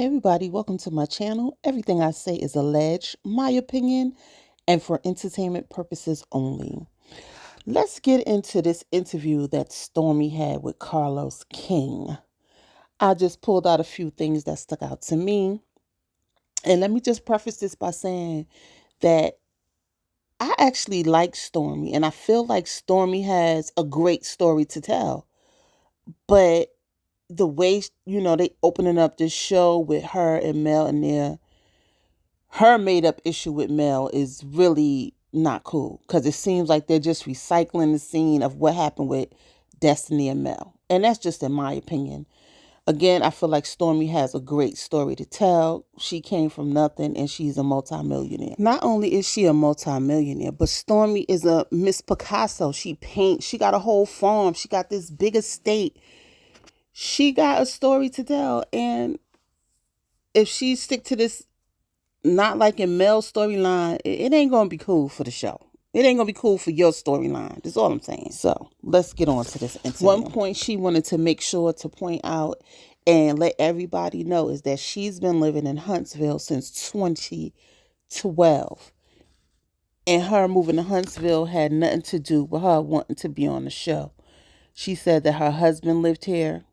Hey everybody, welcome to my channel. Everything I say is alleged, my opinion, and for entertainment purposes only. Let's get into this interview that Stormi had with Carlos King. I just pulled out a few things that stuck out to me. And let me just preface this by saying that I actually like Stormi, and I feel like Stormi has a great story to tell. But the way, they opening up this show with her and Mel and her made up issue with Mel is really not cool because it seems like they're just recycling the scene of what happened with Destiny and Mel. And that's just in my opinion. Again, I feel like Stormi has a great story to tell. She came from nothing and she's a multimillionaire. Not only is she a multimillionaire, but Stormi is a Miss Picasso. She paints. She got a whole farm. She got this big estate. She got a story to tell. And if she stick to this not like in Mel's storyline, it ain't gonna be cool for the show. It ain't gonna be cool for your storyline. That's all I'm saying. So let's get on to this interview. One point she wanted to make sure to point out and let everybody know is that she's been living in Huntsville since 2012. And her moving to Huntsville had nothing to do with her wanting to be on the show. She said that her husband lived here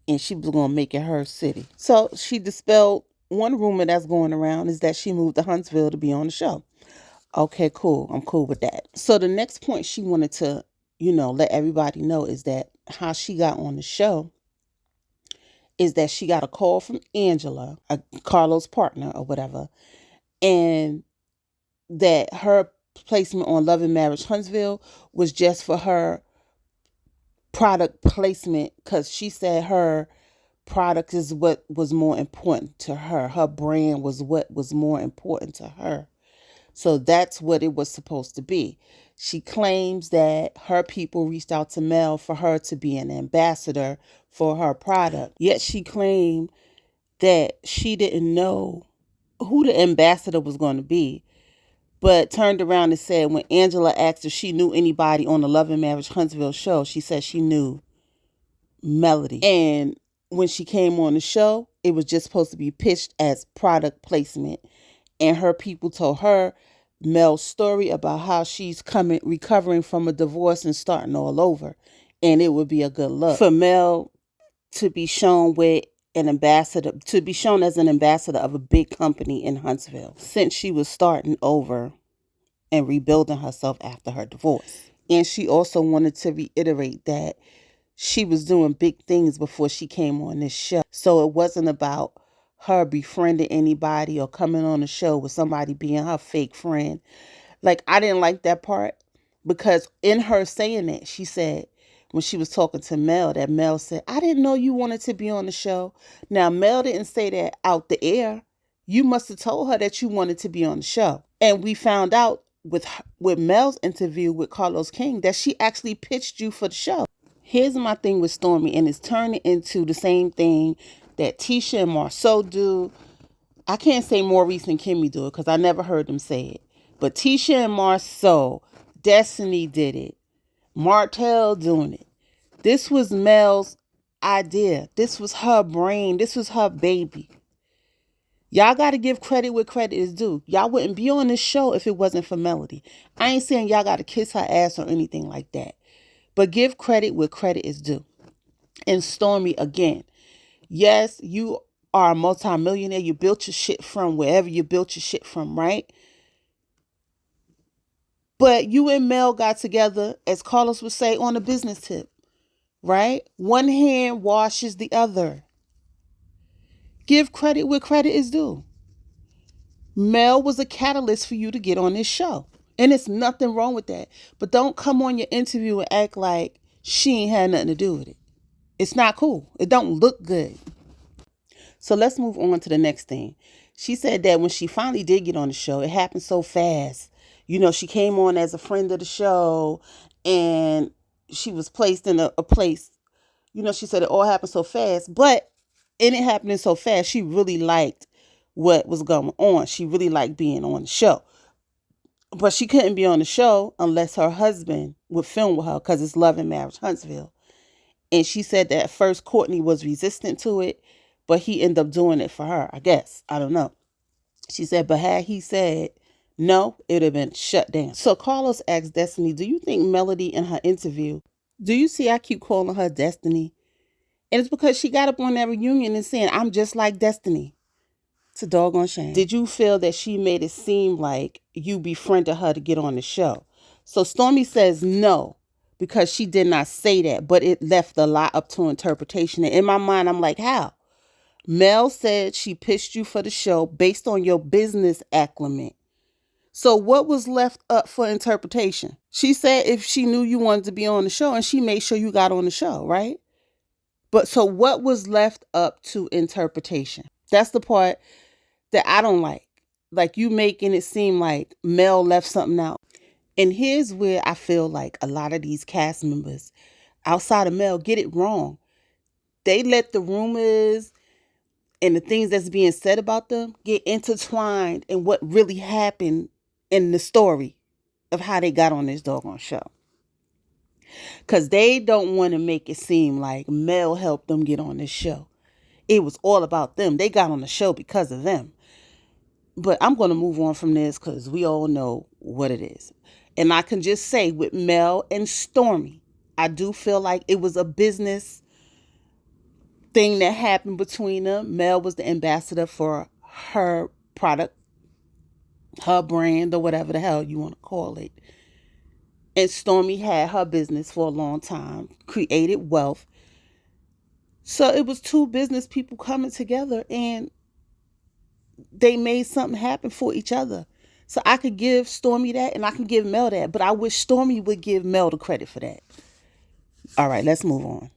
and she was going to make it her city. So she dispelled one rumor that's going around is that she moved to Huntsville to be on the show. Okay, cool. I'm cool with that. So the next point she wanted to, let everybody know is that how she got on the show is that she got a call from Angela, Carlos' partner or whatever, and that her placement on Love and Marriage Huntsville was just for her product placement because she said her product is what was more important to her. Her brand was what was more important to her. So that's what it was supposed to be. She claims that her people reached out to Mel for her to be an ambassador for her product. Yet she claimed that she didn't know who the ambassador was going to be, but turned around and said when Angela asked if she knew anybody on the Love and Marriage Huntsville show, she said she knew Melody. And when she came on the show, it was just supposed to be pitched as product placement. And her people told her Mel's story about how she's recovering from a divorce and starting all over. And it would be a good look for Mel to be shown with an ambassador, to be shown as an ambassador of a big company in Huntsville, since she was starting over and rebuilding herself after her divorce. And she also wanted to reiterate that she was doing big things before she came on this show. So it wasn't about her befriending anybody or coming on the show with somebody being her fake friend. Like, I didn't like that part because in her saying that, she said when she was talking to Mel, that Mel said, I didn't know you wanted to be on the show. Now, Mel didn't say that out the air. You must have told her that you wanted to be on the show. And we found out with Mel's interview with Carlos King that she actually pitched you for the show. Here's my thing with Stormi, and it's turning into the same thing that Tisha and Marcel do. I can't say Maurice and Kimmy do it because I never heard them say it. But Tisha and Marcel, Destiny did it. Martel doing it. This was Mel's idea. This was her brain. This was her baby. Y'all got to give credit where credit is due. Y'all wouldn't be on this show if it wasn't for Melody. I ain't saying y'all got to kiss her ass or anything like that. But give credit where credit is due. And Stormi, again, yes, you are a multimillionaire. You built your shit from wherever you built your shit from, right? But you and Mel got together, as Carlos would say, on a business tip, right? One hand washes the other. Give credit where credit is due. Mel was a catalyst for you to get on this show. And it's nothing wrong with that. But don't come on your interview and act like she ain't had nothing to do with it. It's not cool. It don't look good. So let's move on to the next thing. She said that when she finally did get on the show, it happened so fast. She came on as a friend of the show and she was placed in a place. She said it all happened so fast. But in it happening so fast, she really liked what was going on. She really liked being on the show. But she couldn't be on the show unless her husband would film with her because it's Love and Marriage Huntsville. And she said that at first Courtney was resistant to it, but he ended up doing it for her, I guess. I don't know. She said, but had he said no, it would have been shut down. So Carlos asked Destiny, do you think Melody in her interview, do you see I keep calling her Destiny? And it's because she got up on that reunion and saying, I'm just like Destiny. It's a doggone shame. Did you feel that she made it seem like you befriended her to get on the show? So Stormi says no, because she did not say that, but it left a lot up to interpretation. And in my mind, I'm like, how? Mel said she pitched you for the show based on your business acumen. So what was left up for interpretation? She said if she knew you wanted to be on the show, and she made sure you got on the show, right? But so what was left up to interpretation? That's the part that I don't like. Like, you making it seem like Mel left something out. And here's where I feel like a lot of these cast members outside of Mel get it wrong. They let the rumors and the things that's being said about them get intertwined in what really happened in the story of how they got on this doggone show. Because they don't want to make it seem like Mel helped them get on this show. It was all about them. They got on the show because of them. But I'm going to move on from this because we all know what it is. And I can just say with Mel and Stormi, I do feel like it was a business thing that happened between them. Mel was the ambassador for her product, her brand, or whatever the hell you want to call it. And Stormi had her business for a long time, created wealth. So it was two business people coming together, and they made something happen for each other. So I could give Stormi that, and I can give Mel that, but I wish Stormi would give Mel the credit for that. All right, let's move on.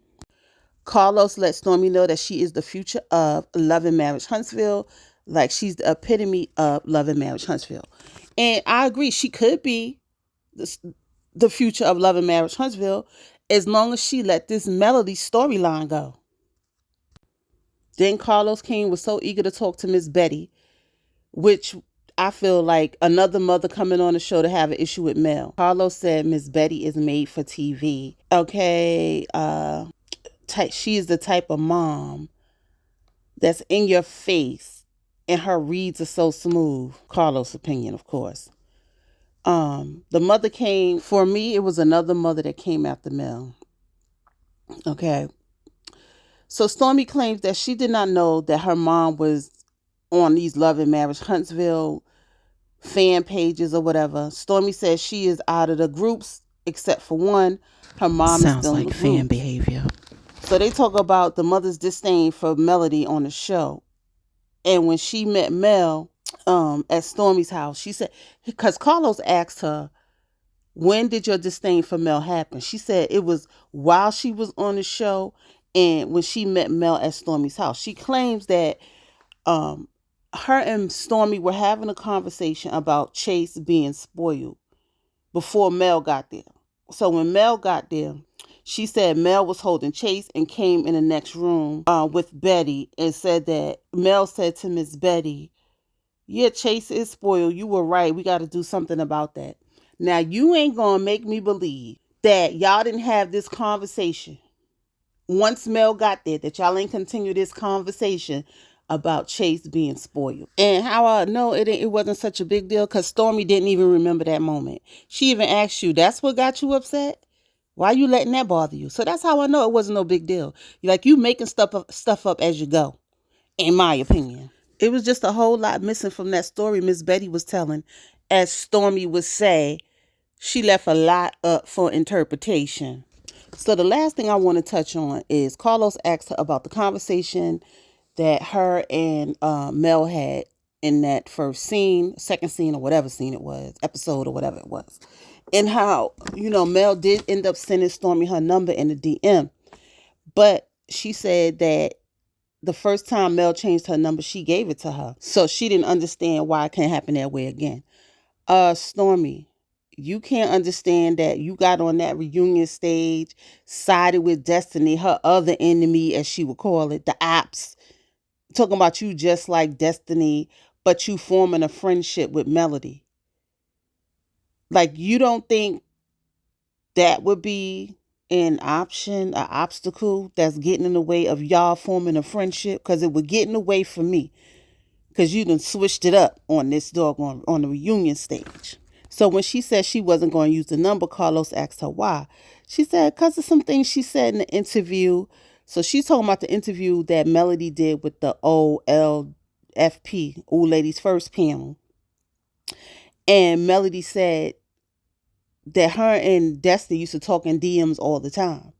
Carlos let Stormi know that she is the future of Love and Marriage Huntsville. Like, she's the epitome of Love and Marriage Huntsville. And I agree, she could be the future of Love and Marriage Huntsville as long as she let this Melody storyline go. Then Carlos King was so eager to talk to Miss Betty, which I feel like another mother coming on the show to have an issue with Mel. Carlos said Miss Betty is made for TV. Okay, she is the type of mom that's in your face and her reads are so smooth. Carlos' opinion, of course. The mother came, for me, it was another mother that came after Mel. Okay. So Stormi claims that she did not know that her mom was on these Love and Marriage Huntsville fan pages or whatever. Stormi says she is out of the groups except for one. Her mom sounds is still like in the fan group. behavior. So they talk about the mother's disdain for Melody on the show. And when she met Mel at Stormi's house, she said, because Carlos asked her, when did your disdain for Mel happen? She said it was while she was on the show and when she met Mel at Stormi's house. She claims that her and Stormi were having a conversation about Chase being spoiled before Mel got there. So when Mel got there, she said Mel was holding Chase and came in the next room with Betty and said that Mel said to Miss Betty, yeah, Chase is spoiled. You were right. We got to do something about that. Now, you ain't going to make me believe that y'all didn't have this conversation once Mel got there, that y'all ain't continue this conversation about Chase being spoiled. And how I know it wasn't such a big deal, because Stormi didn't even remember that moment. She even asked you, that's what got you upset? Why are you letting that bother you? So that's how I know it wasn't no big deal. Like, you making stuff up as you go, in my opinion. It was just a whole lot missing from that story Miss Betty was telling. As Stormi would say, she left a lot up for interpretation. So the last thing I want to touch on is Carlos asked her about the conversation that her and Mel had in that first scene, second scene, or whatever scene it was, episode or whatever it was. And how, Mel did end up sending Stormi her number in the DM. But she said that the first time Mel changed her number, she gave it to her. So she didn't understand why it can't happen that way again. Stormi, you can't understand that you got on that reunion stage, sided with Destiny, her other enemy, as she would call it, the ops, talking about you just like Destiny, but you forming a friendship with Melody. Like, you don't think that would be an obstacle that's getting in the way of y'all forming a friendship? Because it would get in the way for me. Because you done switched it up on this dog on the reunion stage. So when she said she wasn't going to use the number, Carlos asked her why. She said, because of some things she said in the interview. So she's talking about the interview that Melody did with the OLFP, Old Ladies First panel. And Melody said that her and Destiny used to talk in DMs all the time.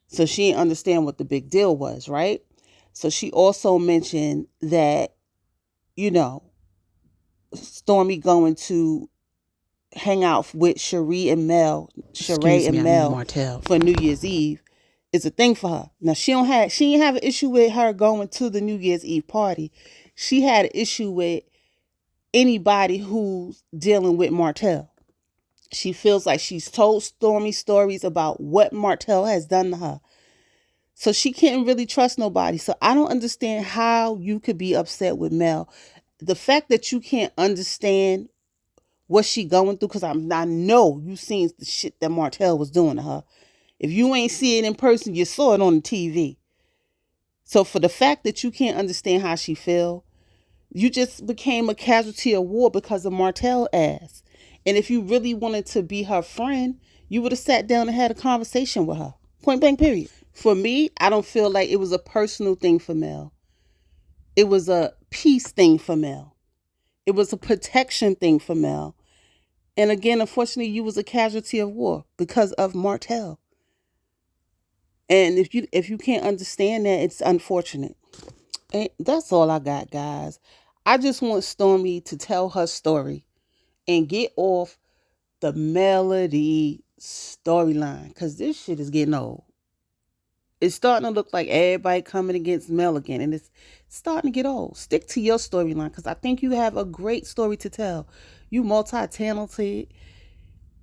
So she didn't understand what the big deal was, right? So she also mentioned that, Stormi going to hang out with Sheree and Mel Martel for New Year's Eve is a thing for her. Now she didn't have an issue with her going to the New Year's Eve party. She had an issue with anybody who's dealing with Martel. She feels like she's told Stormi stories about what Martel has done to her. So she can't really trust nobody. So I don't understand how you could be upset with Mel. The fact that you can't understand what she going through, because I know you seen the shit that Martel was doing to her. If you ain't see it in person, you saw it on the TV. So for the fact that you can't understand how she feel, you just became a casualty of war because of Martel ass. And if you really wanted to be her friend, you would have sat down and had a conversation with her. Point blank, period. For me, I don't feel like it was a personal thing for Mel. It was a peace thing for Mel. It was a protection thing for Mel. And again, unfortunately, you was a casualty of war because of Martel. And if you can't understand that, it's unfortunate. And that's all I got, guys. I just want Stormi to tell her story and get off the Melody storyline, because this shit is getting old. It's starting to look like everybody coming against Mel again, and it's starting to get old. Stick to your storyline, because I think you have a great story to tell. You multi-talented,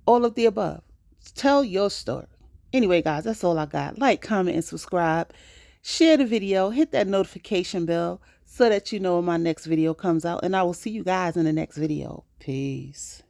all of the above. Tell your story. Anyway, guys, that's all I got. Like, comment, and subscribe. Share the video. Hit that notification bell so that you know when my next video comes out. And I will see you guys in the next video. Peace.